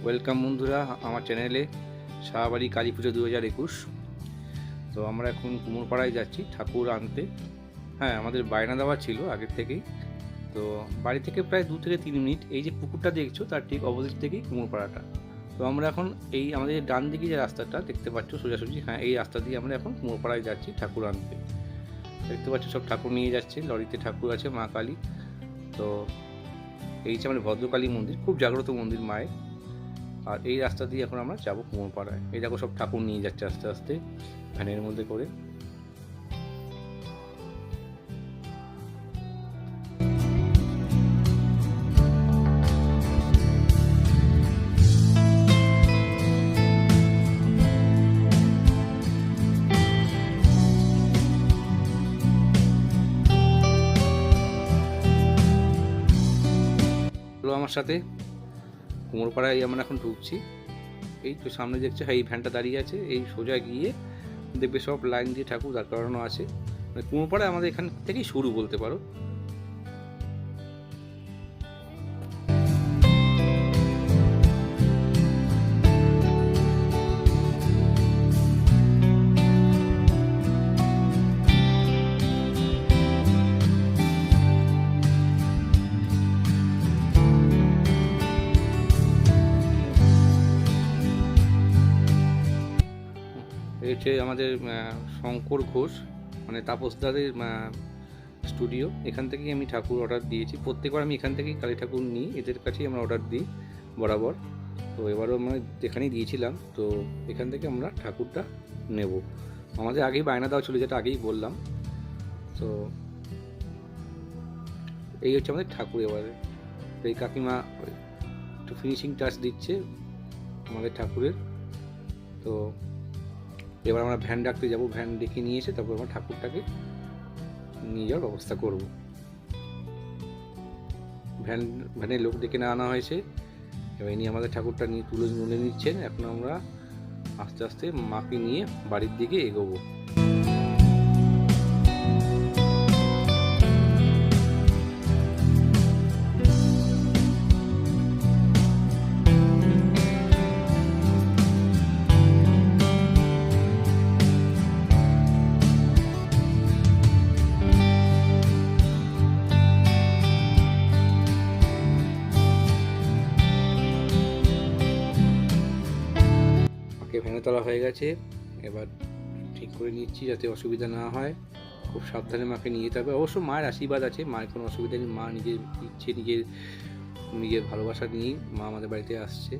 Welcome বন্ধুরা আমার চ্যানেলে শাহবাড়ি কালী পুজো 2021। তো আমরা এখন কুমোরপাড়ায় যাচ্ছি ঠাকুর আনতে। হ্যাঁ, আমাদের বায়না দেওয়া ছিল আগের থেকেই। তো বাড়ি থেকে প্রায় 2 থেকে 3 মিনিট, এই যে পুকুরটা দেখছো তার ঠিক অপোজিট থেকেই কুমোরপাড়াটা। তো আমরা এখন এই আমাদের ডান দিকে যে রাস্তাটা দেখতে পাচ্ছ সোজাসুজি, হ্যাঁ এই রাস্তা দিয়ে আমরা এখন কুমোরপাড়ায় যাচ্ছি ঠাকুর আনতে। দেখতে পাচ্ছ সব ঠাকুর নিয়ে যাচ্ছে, লরিতে ঠাকুর আছে মা কালী। তো এই যে আমাদের ভদ্রকালী মন্দির, খুব জাগ্রত মন্দির মায়ের। আর এই রাস্তা দিয়ে এখন আমরা যাবো কুমোরপাড়ায়। এই দেখো সব ঠাকুর নিয়ে যাচ্ছে আস্তে আস্তে ভ্যানের মধ্যে করে। আমার সাথে কুমোরপাড়ায় আমরা এখন ঢুকছি। এই তো সামনে দেখছে, হ্যাঁ এই ভ্যানটা দাঁড়িয়ে আছে, এই সোজা গিয়ে দেখবে সব লাইন দিয়ে ঠাকুর দাঁড় করানো আছে। মানে কুমোরপাড়ায় আমাদের এখান থেকেই শুরু বলতে পারো। এই হচ্ছে আমাদের শঙ্কর ঘোষ, মানে তাপসদাদের স্টুডিও। এখান থেকেই আমি ঠাকুর অর্ডার দিয়েছি। প্রত্যেকবার আমি এখান থেকেই কালী ঠাকুর নিই, এদের কাছেই আমরা অর্ডার দিই বরাবর। তো এবারও আমরা এখানেই দিয়েছিলাম। তো এখান থেকে আমরা ঠাকুরটা নেব। আমাদের আগেই বায়না দেওয়া ছিল, যেটা আগেই বললাম। তো এই হচ্ছে আমাদের ঠাকুর। এবারে এই কাকিমা একটু ফিনিশিং টাচ দিচ্ছে আমাদের ঠাকুরের। তো এবার আমরা ভ্যান ডাকতে যাবো, ভ্যান ডেকে নিয়ে এসে তারপর আমরা ঠাকুরটাকে নিয়ে যাওয়ার ব্যবস্থা করব। ভ্যানে লোক ডেকে না আনা হয়েছে। এবার নিয়ে আমাদের ঠাকুরটা নিয়ে তুলে নিচ্ছেন। এখন আমরা আস্তে আস্তে মাকে নিয়ে বাড়ির দিকে এগোবো। ভ্যানে তোলা হয়ে গেছে, এবার ঠিক করে নিচ্ছি যাতে অসুবিধা না হয়। খুব সাবধানে মাকে নিয়ে যেতে হবে। অবশ্য মায়ের আশীর্বাদ আছে, মায়ের কোনো অসুবিধা নেই। মা নিজের ইচ্ছে, নিজের ভালোবাসা নিয়েই মা আমাদের বাড়িতে আসছে,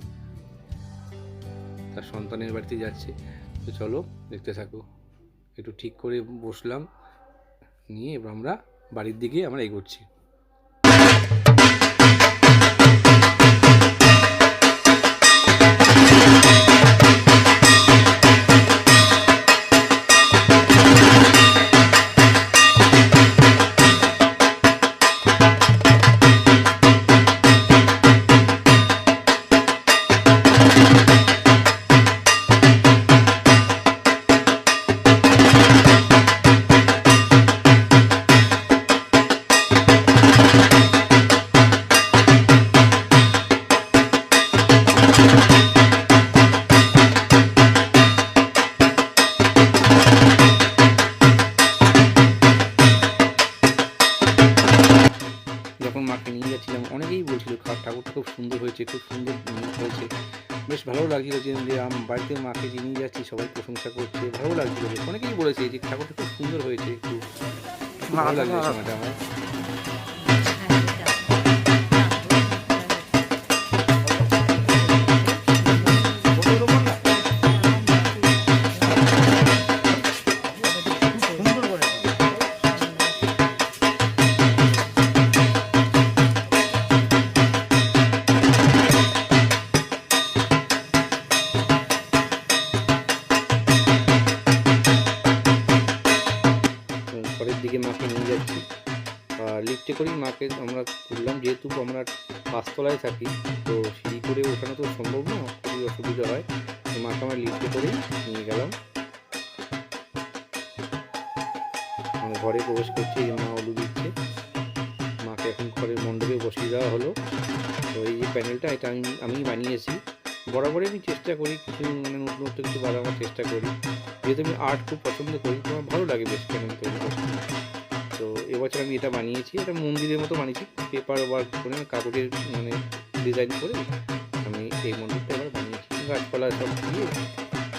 তার সন্তানের বাড়িতে যাচ্ছে। তো চলো দেখতে থাকো। একটু ঠিক করে বসলাম, নিয়ে এবার আমরা বাড়ির দিকে আমরা এগোচ্ছি। যখন মাকে নিয়ে যাচ্ছিলাম অনেকেই বলছিল ঠাকুরটা খুব সুন্দর হয়েছে, খুব সুন্দর হয়েছে। বেশ ভালো লাগছিল যে বাড়িতে মাকে যে নিয়ে যাচ্ছি সবাই প্রশংসা করছে, ভালো লাগছিল। অনেকেই বলেছে যে ঠাকুরটা খুব সুন্দর হয়েছে, একটু ভালো লাগছে সময়টা আমার। ঘরের দিকে মাকে নিয়ে যাচ্ছি, আর লিফটে করেই মাকে আমরা তুললাম। যেহেতু আমরা 5 তলায় থাকি, তো সিঁড়ি করে ওঠানো তো সম্ভব না, খুবই অসুবিধা হয়। তো মাকে আমরা লিফটে করেই নিয়ে গেলাম। ঘরে প্রবেশ করছি, মা অলু দিচ্ছে। মাকে এখন ঘরের মণ্ডপে বসিয়ে দেওয়া হলো। তো এই যে প্যানেলটা, এটা আমি বানিয়েছি। বরাবরই আমি চেষ্টা করি কিছু মানে নতুনত্ব কিছু বানাবার চেষ্টা করি, যেহেতু আমি আর্ট খুব পছন্দ করি, তো আমার ভালো লাগে বেশ চ্যানেল তৈরি করতে। তো এবছর আমি এটা বানিয়েছি, এটা মন্দিরের মতো বানিয়েছি, পেপার ওয়ার্ক করে কাগজের মানে ডিজাইন করে আমি এই মন্দিরটা এবার বানিয়েছি, গাছপালা সব দিয়ে।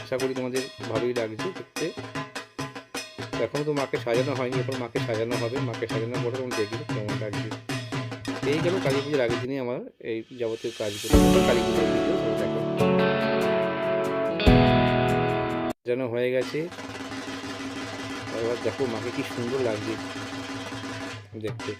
আশা করি তোমাদের ভালোই লাগছে দেখতে। এখনও তো মাকে সাজানো হয়নি, এরপর মাকে সাজানো হবে, মাকে সাজানোর পরে আমি দেখি কেমন লাগছে। এই গেল কালী পুজোর আগের দিনে আমার এই যাবতীয় কাজগুলো, কালী পুজোর ভিডিও দেখো যেন হয়ে গেছে। এবার দেখো মাকে কি সুন্দর লাগছে দেখতে।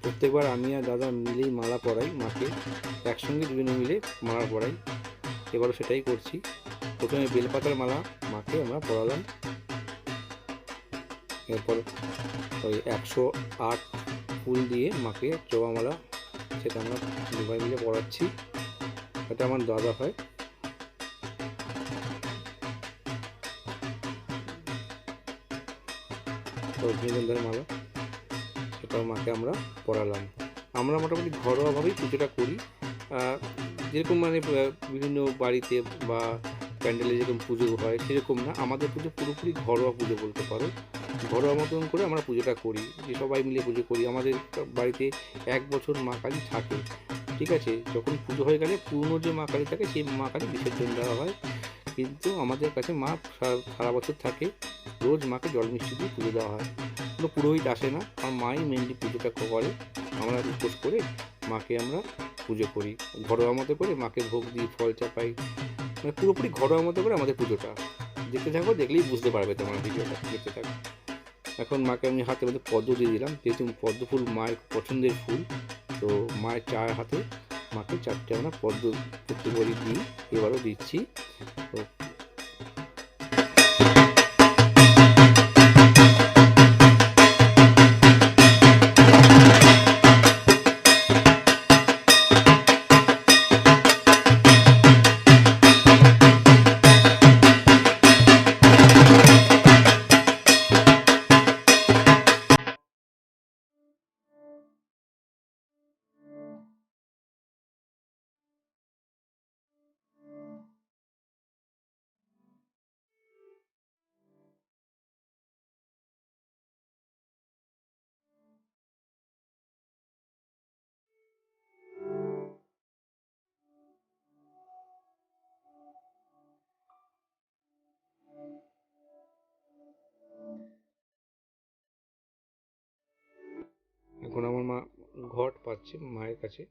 প্রত্যেকবার আমি আর দাদা মিলেই মালা পরাই মাকে, একসঙ্গে দুজনে মিলে মালা পরাই। এবারও সেটাই করছি। প্রথমে বেলপাতার মালা মাকে আমরা পরালাম, এরপর ওই 108 ফুল দিয়ে মাকে জবা মালা, সেটা আমরা দুভাই মিলে পরাচ্ছি। এটা আমার দাদা হয়। রজনীগন্ধার মালা, সেটাও মাকে আমরা পরালাম। আমরা মোটামুটি ঘরোয়াভাবেই পুজোটা করি, যেরকম মানে বিভিন্ন বাড়িতে বা প্যান্ডেলে যেরকম পুজো হয় সেরকম না, আমাদের পুজো পুরোপুরি ঘরোয়া পুজো বলতে পারো। ঘরোয়া মতন করে আমরা পুজোটা করি, যে সবাই মিলে পুজো করি। আমাদের বাড়িতে 1 বছর মা কালী থাকে, ঠিক আছে। যখন পুজো হয়ে গেলে পুরনো যে মা কালী থাকে সেই মা কালী বিসর্জন দেওয়া হয়, কিন্তু আমাদের কাছে মা সারা বছর থাকে। রোজ মাকে জল মিষ্টি দিয়ে পুজো দেওয়া হয়, কোনো পুরোহিত আসে না, আমার মাই মেনলি পুজোটা করে। আমরা উপোস করে মাকে আমরা পুজো করি ঘরোয়া মতো করে, মাকে ভোগ দিই, ফল চাপাই, মানে পুরোপুরি ঘরোয়া মতো করে আমাদের পুজোটা। দেখতে থাকো, দেখলেই বুঝতে পারবে তোমার ভিডিওটা, দেখতে থাকো। এখন মাকে আমি হাতে মধ্যে পদ্ম দিয়ে দিলাম, যেহেতু পদ্ম ফুল মায়ের পছন্দের ফুল, তো মায়ের 4 হাতে মাকে 4টে আমরা পদ্ম প্রত্যেকবারই দিই, এবারও দিচ্ছি। তো এখন আমার মা ঘট পাচ্ছে মায়ের কাছে।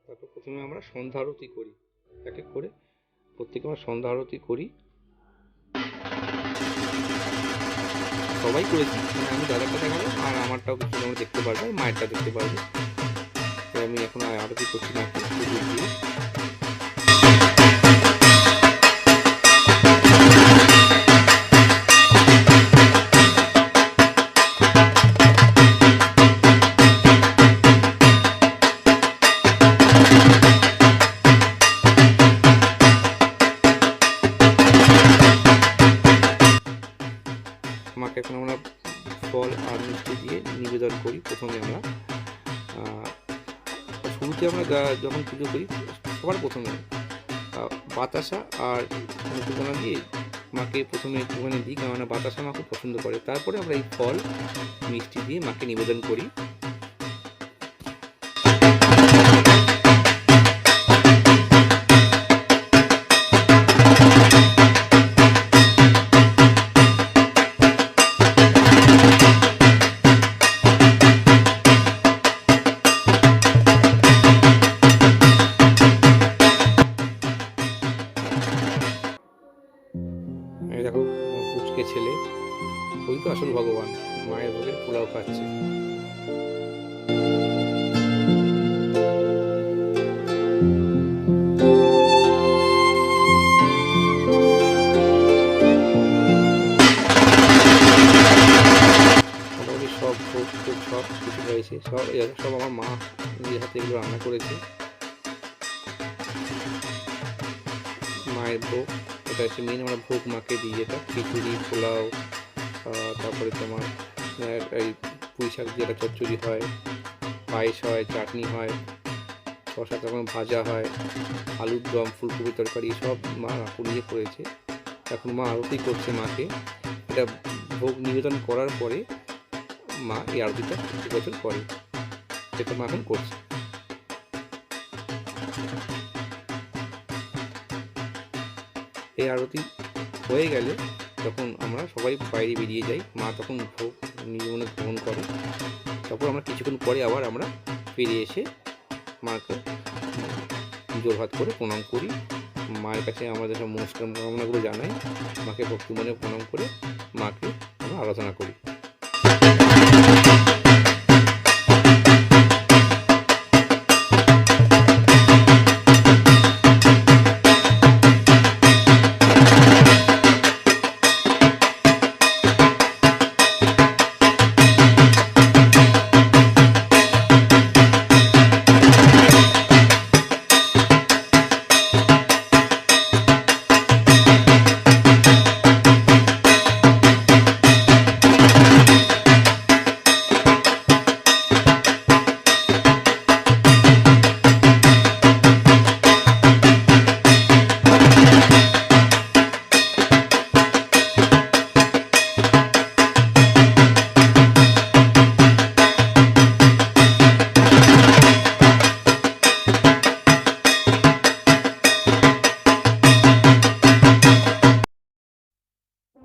তারপর প্রথমে আমরা সন্ধ্যা আরতি করি, এক এক করে প্রত্যেকে আমরা সন্ধ্যা আরতি করি। সবাই করেছি, মানে আমি দাদারটা দেখাবো আর আমারটাও কিছু তোমরা দেখতে পারবে, মায়েরটা দেখতে পারবে। তাই আমি এখন আরতি করছি না দিয়ে। প্রথমে আমরা শুরুতে আমরা যখন পুজো করি সবার প্রথমে বাতাসা আর অনুকূলনা দিয়ে মাকে প্রথমে একটুখানি দিই, কেননা বাতাসা মা খুব পছন্দ করে। তারপরে আমরা এই ফল মিষ্টি দিয়ে মাকে নিবেদন করি। দেখো পুচকে ছেলে, ওই তো আসল ভগবান, মায়ের ভোগের পোলাও খাচ্ছে। মোটামুটি সব ভোগ সব কিছু হয়েছে, সব আমার মা নিজের হাতে এগুলো রান্না করেছে। মায়ের ভোগ, এটা হচ্ছে মেন আমরা ভোগ মাকে দিই, যেটা খিচুড়ি, পোলাও, তারপরে তোমার এই পুঁই শাক দিয়ে একটা চচ্চড়ি হয়, পায়েস হয়, চাটনি হয়, শশা তখন ভাজা হয়, আলুর দম, ফুলকপি তরকারি, সব মা নিয়ে করেছে। এখন মা আরতি করছে মাকে। এটা ভোগ নিবেদন করার পরে মা এই আরতিটা প্রতি বছর করে, সেটা মা এখন করছে। এই আরতি হয়ে গেলে তখন আমরা সবাই বাইরে বেরিয়ে যাই, মা তখন ভোগ নিজ মনে গ্রহণ করে। তারপর আমরা কিছুক্ষণ পরে আবার আমরা ফিরে এসে মাকে জোর হাত করে প্রণাম করি, মায়ের কাছে আমাদের সব মনস্কামনাগুলো জানাই, মাকে ভক্তি মনে প্রণাম করে মাকে আমরা আরাধনা করি।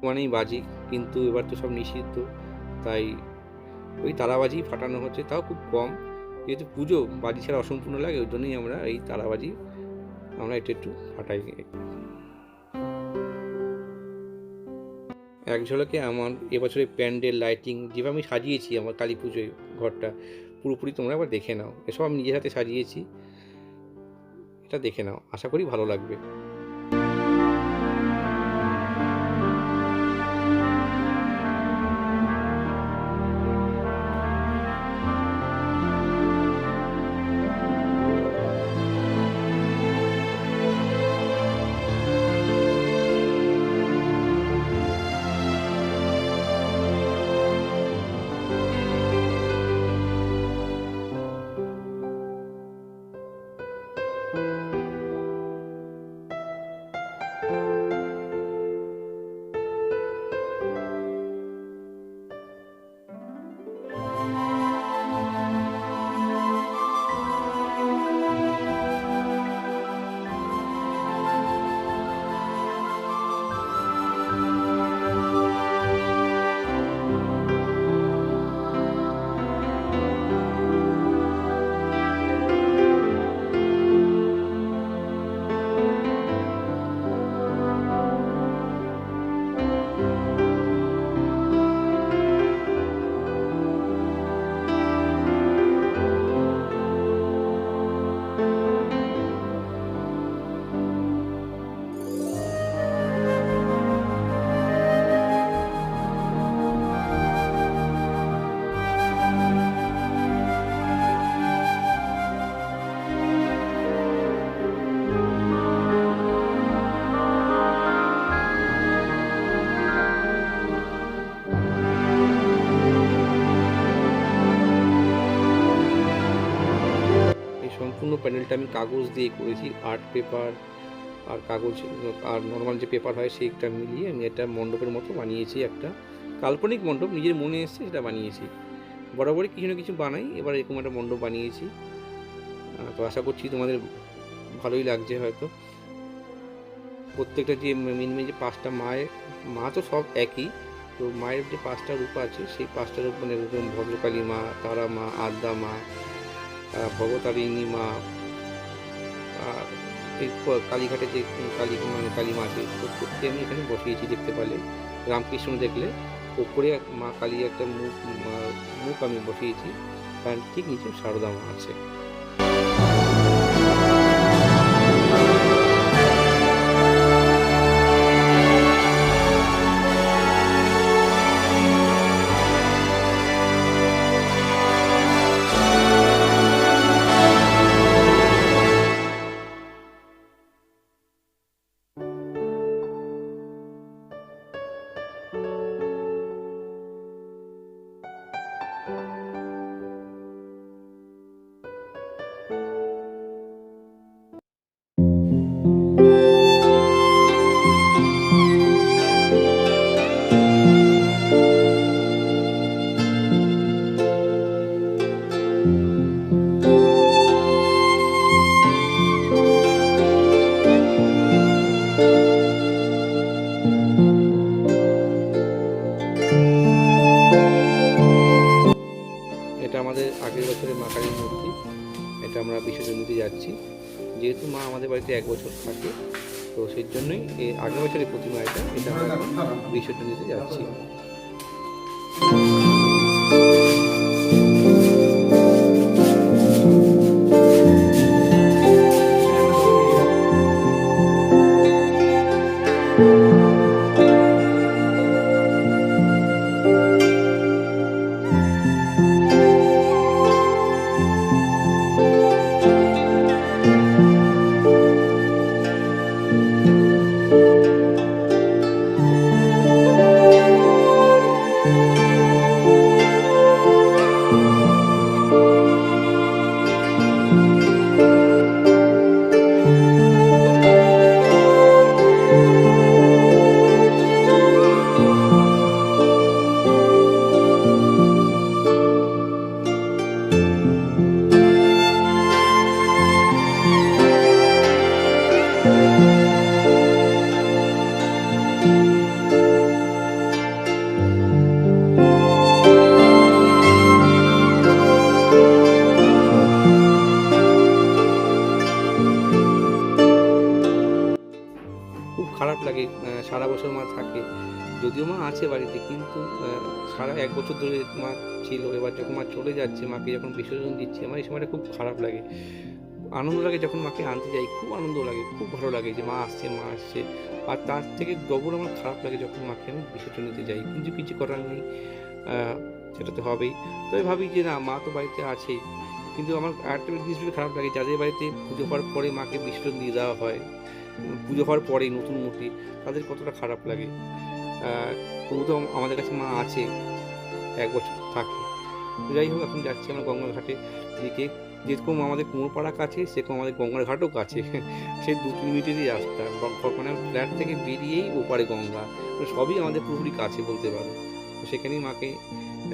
মানেই বাজি, কিন্তু এবার তো সব নিষিদ্ধ, তাই ওই তারাবাজি ফাটানো হচ্ছে, তাও খুব কম, যেহেতু পুজো বাজি ছাড়া অসম্পূর্ণ লাগে, ওই জন্যই আমরা এই তারাবাজি আমরা একটু ফাটাই। এক ঝলকে আমার এবছরের প্যান্ডেল লাইটিং যেভাবে আমি সাজিয়েছি আমার কালী পুজোয় ঘরটা, পুরোপুরি তোমরা আবার দেখে নাও। এসব আমি নিজের হাতে সাজিয়েছি, এটা দেখে নাও, আশা করি ভালো লাগবে। প্যান্ডেলটা আমি কাগজ দিয়ে করেছি, আর্ট পেপার আর কাগজ আর নর্মাল যে পেপার হয় সেইটা মিলিয়ে আমি একটা মণ্ডপের মতো বানিয়েছি, একটা কাল্পনিক মণ্ডপ, নিজের মনে এসছে সেটা বানিয়েছি। বরাবরই কিছু না কিছু বানাই, এবার এরকম একটা মণ্ডপ বানিয়েছি। তো আশা করছি তোমাদের ভালোই লাগছে হয়তো। প্রত্যেকটা যে মেন যে 5টা মা তো সব একই, তো মায়ের যে 5টা রূপ আছে সেই 5টা রূপ মানে এরকম ভদ্রকালী মা, তারা মা, আদ্যা মা, ভবতারিণী মা, এই কালীঘাটে যে কালী মা আছে, প্রত্যেকটি আমি এখানে বসিয়েছি। দেখতে পারলে রামকৃষ্ণ দেখলে ওপরে মা কালী একটা মুখ আমি বসিয়েছি, তার ঠিক নিচে সারদা মা আছে। এটা আমাদের আগের বছরের মা কালীর মূর্তি, এটা আমরা বিসর্জন দিতে যাচ্ছি। যেহেতু মা আমাদের বাড়িতে 1 বছর থাকে, তো সেই জন্যই আগের বছরের প্রতিমা এটা আমরা বিসর্জন দিতে যাচ্ছি। খুব খারাপ লাগে, সারা বছর মা থাকে, যদিও মা আছে বাড়িতে, কিন্তু সারা 1 বছর ধরে মা ছিল। এবার যখন মা চলে যাচ্ছে, মাকে যখন বিসর্জন দিচ্ছে, আমার এই সময়টা খুব খারাপ লাগে। আনন্দ লাগে যখন মাকে আনতে যাই, খুব আনন্দ লাগে, খুব ভালো লাগে যে মা আসছে। আর তার থেকে ডবল আমার খারাপ লাগে যখন মাকে আমি বিসর্জন দিতে যাই, কিন্তু কিছু করার নেই, সেটা তো হবেই। তবে ভাবি যে না, মা তো বাড়িতে আছেই। কিন্তু আমার আরেকটা জিনিস ভেবে খারাপ লাগে, যাদের বাড়িতে পুজো হওয়ার পরে মাকে বিসর্জন দিয়ে দেওয়া হয়, পুজো হওয়ার পরেই নতুন মূর্তি, তাদের কতটা খারাপ লাগে। তবু তো আমাদের কাছে মা আছে, 1 বছর থাকে। যাই হোক, এখন যাচ্ছি আমরা গঙ্গার ঘাটে দিকে। যেরকম আমাদের কুমোরপাড়া কাছে, সেরকম আমাদের গঙ্গার ঘাটও কাছে। সেই 2-3 মিনিটেরই রাস্তা, মানে ফ্ল্যাট থেকে বেরিয়েই ওপারে গঙ্গা, সবই আমাদের পুরোপুরি কাছে বলতে পারো। তো সেখানেই মাকে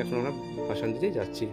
এখন আমরা ভাসান দিতে যাচ্ছি।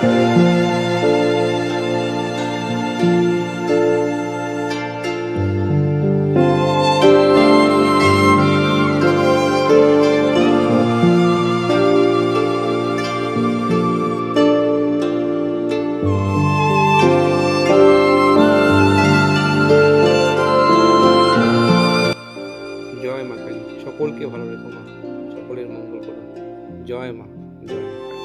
জয় মা কালী, সকলকে ভালো রেখো মা, সকলের মঙ্গল করো। জয় মা, জয় মা কালী।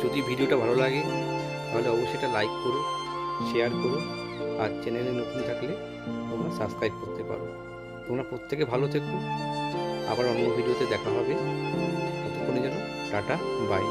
যদি ভিডিওটা ভালো লাগে তাহলে অবশ্যই এটা লাইক করো, শেয়ার করো, আর চ্যানেলে নতুন থাকলে তোমরা সাবস্ক্রাইব করতে পারো। তোমরা প্রত্যেকে ভালো থেকো, আবার অন্য ভিডিওতে দেখা হবে। ততক্ষণের জন্য টাটা, বাই।